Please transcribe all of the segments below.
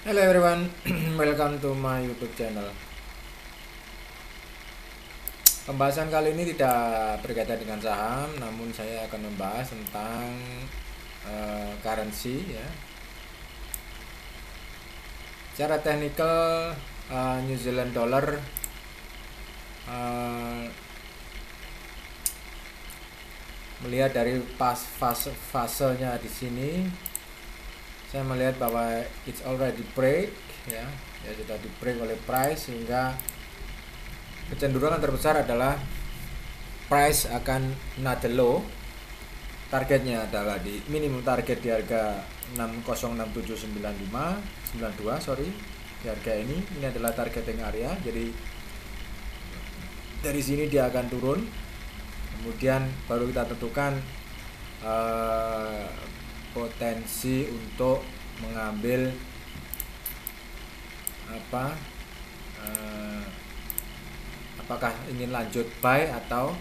Hello everyone, welcome to my YouTube channel. Pembahasan kali ini tidak berkaitan dengan saham, namun saya akan membahas tentang currency ya. Secara teknikal New Zealand dollar melihat dari fasenya di sini, saya melihat bahwa it's already break ya sudah di break oleh price, sehingga kecenderungan terbesar adalah price akan another low. Targetnya adalah di minimum target di harga 606795 sorry, di harga ini adalah targeting area. Jadi dari sini dia akan turun, kemudian baru kita tentukan potensi untuk mengambil apakah ingin lanjut buy atau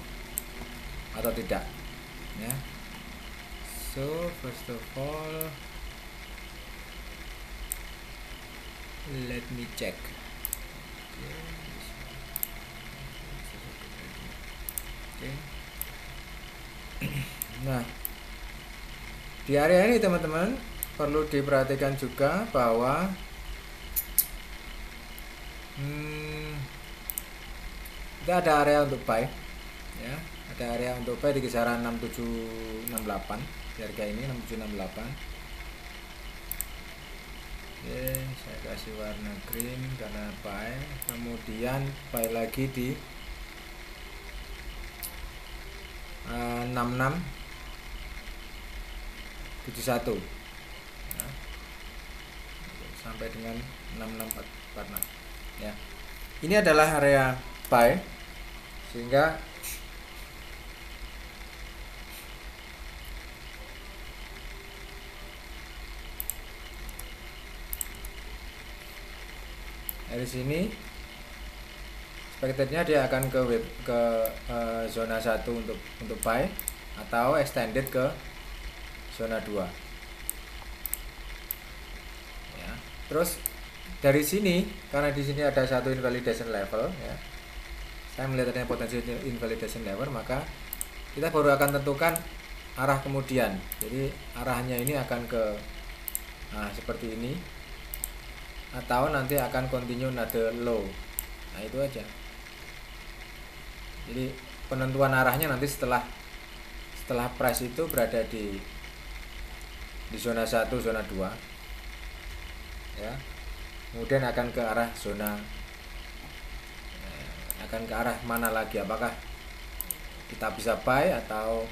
tidak ya. So first of all let me check. Okay. Nah, di area ini teman-teman perlu diperhatikan juga bahwa kita ada area untuk buy ya, ada area untuk buy di kisaran 6768 di harga ini, 6768. Oke, saya kasih warna green karena buy, kemudian buy lagi di 6671 ya, sampai dengan 6646 ya. Ini adalah area buy, sehingga dari sini expectednya dia akan ke zona 1 untuk buy atau extended ke zona 2 ya. Terus dari sini, karena di sini ada satu invalidation level ya, saya melihat adanya potensi invalidation level, maka kita baru akan tentukan arah kemudian. Jadi arahnya ini akan ke seperti ini, atau nanti akan continue another low. Nah, itu aja. Jadi penentuan arahnya nanti setelah price itu berada di zona 1, zona 2 ya. Kemudian akan ke arah zona, akan ke arah mana lagi, apakah kita bisa buy atau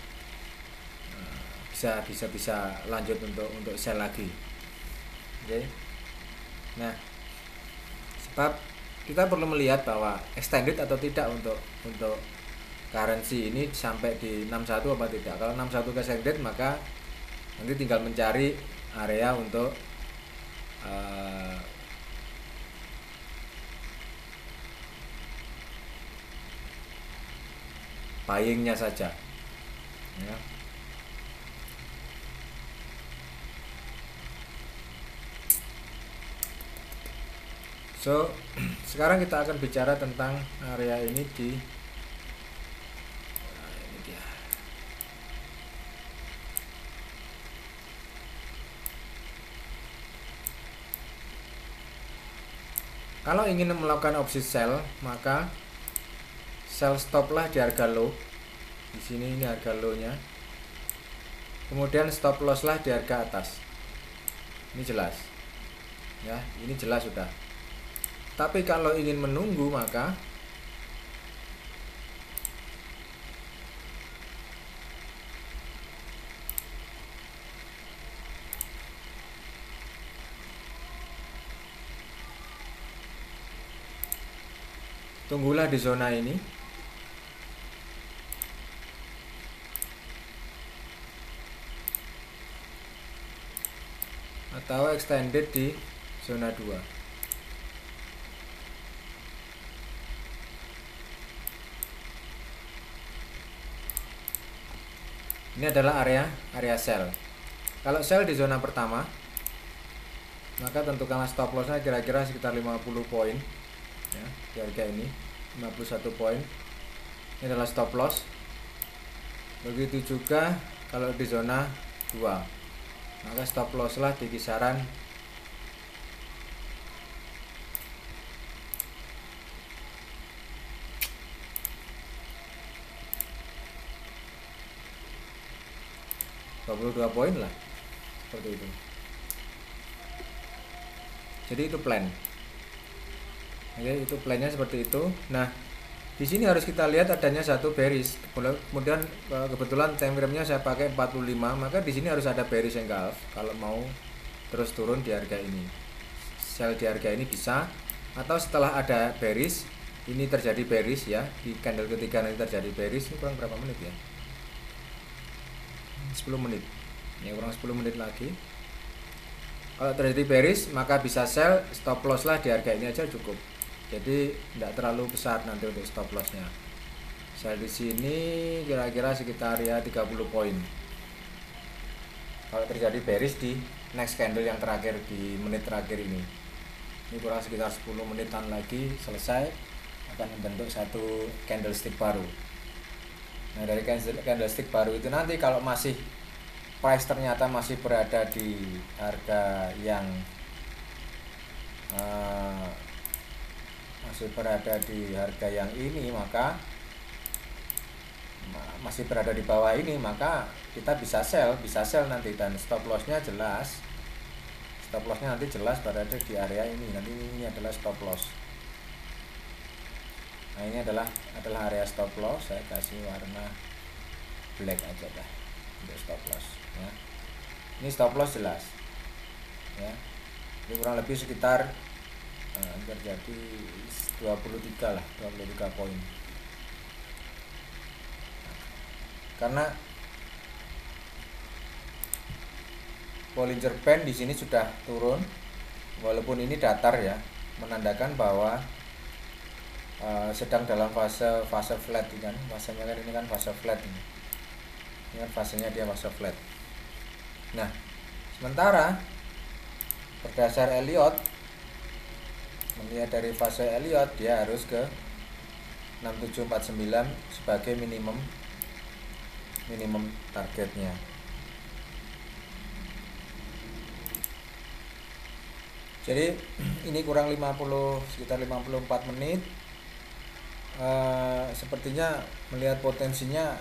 bisa lanjut untuk sell lagi. Oke. Nah, sebab kita perlu melihat bahwa extended atau tidak untuk currency ini sampai di 61 apa tidak. Kalau 61 ke extended, maka nanti tinggal mencari area untuk buyingnya saja ya. So sekarang kita akan bicara tentang area ini di ini dia. Kalau ingin melakukan opsi sell, maka sell stop lah di harga low. Di sini ini harga low-nya. Kemudian stop loss lah di harga atas. Ini jelas. Ya, ini jelas sudah. Tapi kalau ingin menunggu, maka tunggulah di zona ini. Atau extended di zona 2. Ini adalah area sell. Kalau sell di zona pertama, maka tentukanlah stop lossnya kira-kira sekitar 50 poin ya, di harga ini 51 poin. Ini adalah stop loss. Begitu juga kalau di zona 2, maka stop loss lah di kisaran 22 poin lah, seperti itu. Jadi itu plan. Oke, itu plannya seperti itu. Nah, di sini harus kita lihat adanya satu bearish. Kemudian kebetulan time frame-nya saya pakai 45, maka di sini harus ada bearish engulf kalau mau terus turun di harga ini. Sell di harga ini bisa, atau setelah ada bearish, ini terjadi bearish ya, di candle ketiga nanti terjadi bearish. Ini kurang berapa menit ya? 10 menit. Ya, kurang 10 menit lagi. Kalau terjadi bearish, maka bisa sell, stop loss lah di harga ini aja cukup. Jadi tidak terlalu besar nanti untuk stop lossnya. Sell di sini kira-kira sekitar ya 30 poin. Kalau terjadi bearish di next candle yang terakhir di menit terakhir ini kurang sekitar 10 menitan lagi selesai, akan membentuk satu candlestick baru. Nah, dari candlestick baru itu nanti kalau masih price ternyata masih berada di harga yang ini, maka masih berada di bawah ini, maka kita bisa sell nanti, dan stop lossnya jelas. Stop lossnya nanti jelas berada di area ini. Nanti ini adalah stop loss. Nah, ini adalah area stop loss. Saya kasih warna black aja dah untuk stop loss ya. Ini stop loss jelas ya. Ini kurang lebih sekitar terjadi 23 lah, 23 poin. Karena Bollinger Band di sini sudah turun, walaupun ini datar ya, menandakan bahwa sedang dalam fase flat kan. Fasenya kan ini kan fase flat ini. Ini kan fasenya dia fase flat. Nah, sementara berdasar Elliott, melihat dari fase Elliott, dia harus ke 6749 sebagai minimum targetnya. Jadi ini kurang 50, sekitar 54 menit. Sepertinya melihat potensinya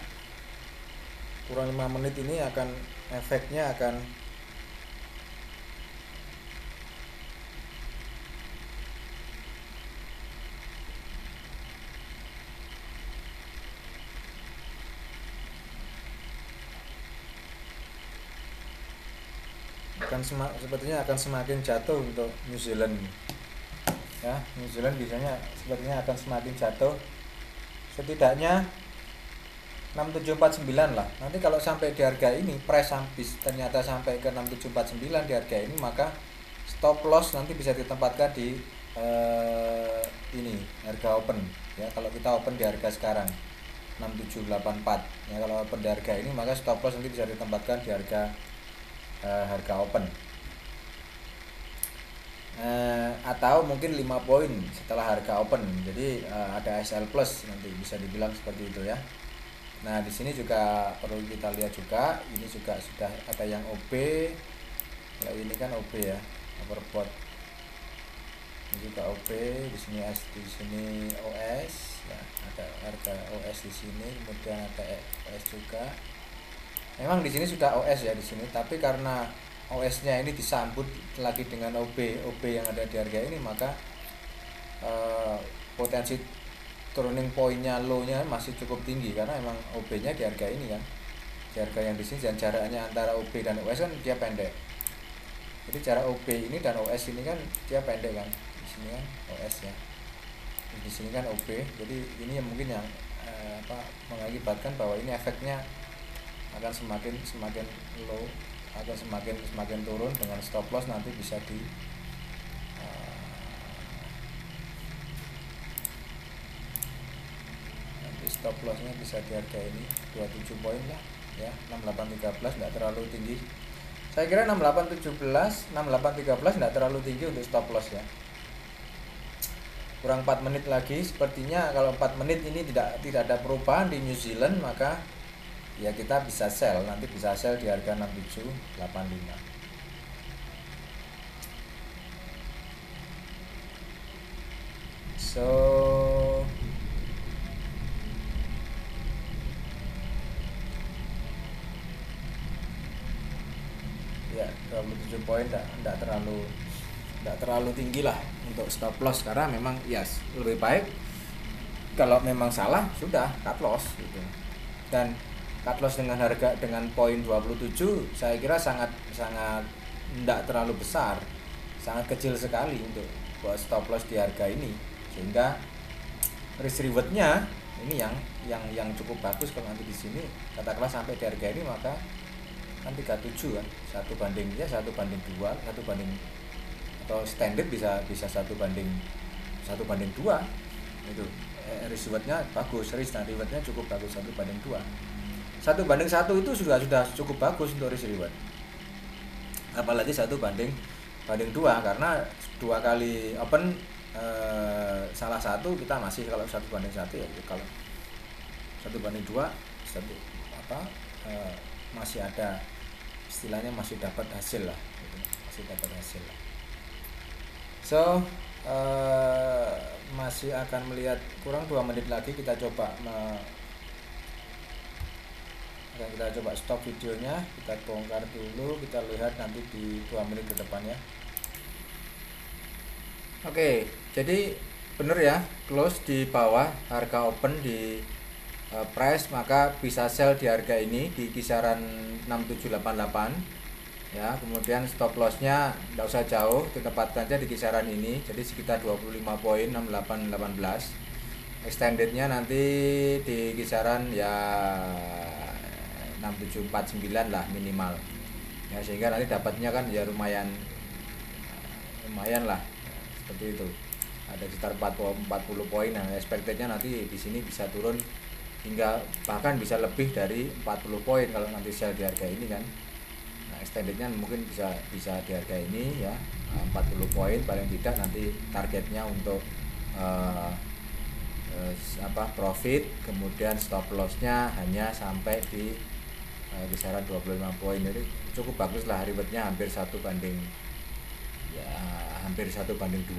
kurang 5 menit ini akan efeknya akan sepertinya akan semakin jatuh untuk New Zealand ya. New Zealand biasanya sepertinya akan semakin jatuh, setidaknya 6749 lah. Nanti kalau sampai di harga ini price habis ternyata sampai ke 6749 di harga ini, maka stop loss nanti bisa ditempatkan di ini harga open ya. Kalau kita open di harga sekarang 6784 ya, kalau open di harga ini maka stop loss nanti bisa ditempatkan di harga open, atau mungkin 5 poin setelah harga open. Jadi ada SL plus, nanti bisa dibilang seperti itu ya. Nah, di sini juga perlu kita lihat juga, ini juga sudah ada yang OB. Kalau ini kan OB ya, overbought. Ini juga OB, di sini di sini OS ya, ada harga OS di sini, kemudian ada OS juga. Memang di sini sudah OS ya di sini, tapi karena OS-nya ini disambut lagi dengan OB yang ada di harga ini, maka potensi turning point-nya low-nya masih cukup tinggi, karena memang OB-nya di harga ini kan, di harga yang di sini, dan jaraknya antara OB dan OS kan dia pendek. Jadi jarak OB ini dan OS ini kan dia pendek kan, di sini kan OS ya, di sini kan OB. Jadi ini yang mungkin yang mengakibatkan bahwa ini efeknya akan semakin low, akan semakin turun, dengan stop loss nanti bisa di stop lossnya bisa di harga ini 27 poin lah ya, 6813, tidak terlalu tinggi Saya kira 6817, 6813 tidak terlalu tinggi untuk stop loss ya. Kurang 4 menit lagi, sepertinya kalau 4 menit ini tidak ada perubahan di New Zealand, maka ya kita bisa sell, nanti bisa sell di harga 6785. So ya 27 poin tidak terlalu tinggi lah untuk stop loss, karena memang yes, lebih baik kalau memang salah sudah cut loss gitu. Dan cut loss dengan harga dengan poin 27 saya kira sangat tidak terlalu besar, sangat kecil sekali untuk buat stop loss di harga ini, sehingga risk rewardnya ini yang cukup bagus. Kalau nanti di sini katakanlah sampai di harga ini, maka kan 37 kan, 1 banding 2, 1 banding, atau standard bisa 1 banding 2 itu. Risk rewardnya bagus, risk dan rewardnya cukup bagus, 1 banding 2. 1 banding 1 itu sudah cukup bagus untuk risk reward, apalagi 1 banding 2, karena 2 kali open salah satu kita masih, kalau 1 banding 1 ya, kalau 1 banding 2 masih ada, istilahnya masih dapat hasil lah gitu. Masih dapat hasil lah. So masih akan melihat kurang 2 menit lagi, kita coba stop videonya, kita bongkar dulu, kita lihat nanti di 2 menit ke depannya. Oke, jadi bener ya, close di bawah harga open di price, maka bisa sell di harga ini di kisaran 6788 ya. Kemudian stop lossnya tidak usah jauh, ditempatkan saja di kisaran ini, jadi sekitar 25 poin, 6818. Extendednya nanti di kisaran ya 6749 lah minimal ya, sehingga nanti dapatnya kan ya lumayan lah, seperti itu. Ada sekitar 40 poin. Nah, expectednya nanti di sini bisa turun hingga bahkan bisa lebih dari 40 poin kalau nanti sell di harga ini kan. Nah, extendednya mungkin bisa di harga ini ya, 40 poin paling tidak. Nanti targetnya untuk profit, kemudian stop lossnya hanya sampai di kisaran 25 poin. Jadi cukup bagus lah, rewardnya hampir 1 banding 2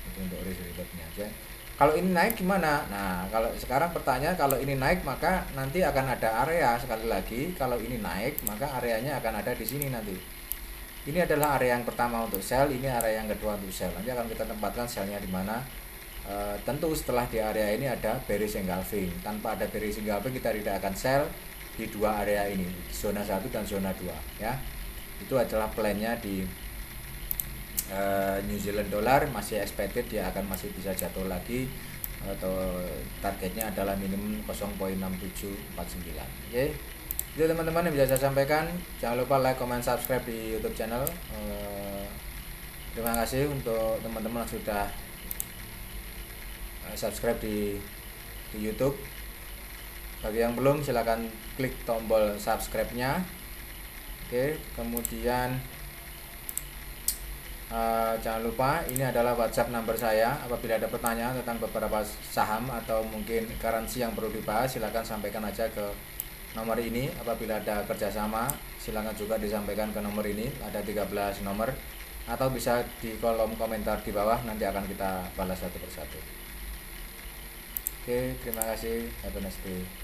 itu untuk risk rewardnya aja. Kalau ini naik gimana? Nah, kalau sekarang pertanyaan, kalau ini naik maka nanti akan ada area. Sekali lagi, kalau ini naik maka areanya akan ada di sini nanti. Ini adalah area yang pertama untuk sell, ini area yang kedua untuk sell. Nanti akan kita tempatkan sellnya di mana. Tentu setelah di area ini ada bearish engulfing. Tanpa ada bearish engulfing kita tidak akan sell di 2 area ini, zona 1 dan zona 2 ya. Itu adalah plannya di New Zealand dollar. Masih expected dia akan masih bisa jatuh lagi, atau targetnya adalah minimum 0.6749. Oke, itu teman-teman yang bisa saya sampaikan. Jangan lupa like, comment, subscribe di YouTube channel. Terima kasih untuk teman-teman yang sudah subscribe di YouTube. Bagi yang belum, silahkan klik tombol subscribe-nya. Oke, kemudian jangan lupa ini adalah WhatsApp number saya. Apabila ada pertanyaan tentang beberapa saham atau mungkin currency yang perlu dibahas, silahkan sampaikan aja ke nomor ini. Apabila ada kerjasama, silahkan juga disampaikan ke nomor ini. Ada 13 nomor, atau bisa di kolom komentar di bawah, nanti akan kita balas satu persatu. Oke, terima kasih. Have a nice day.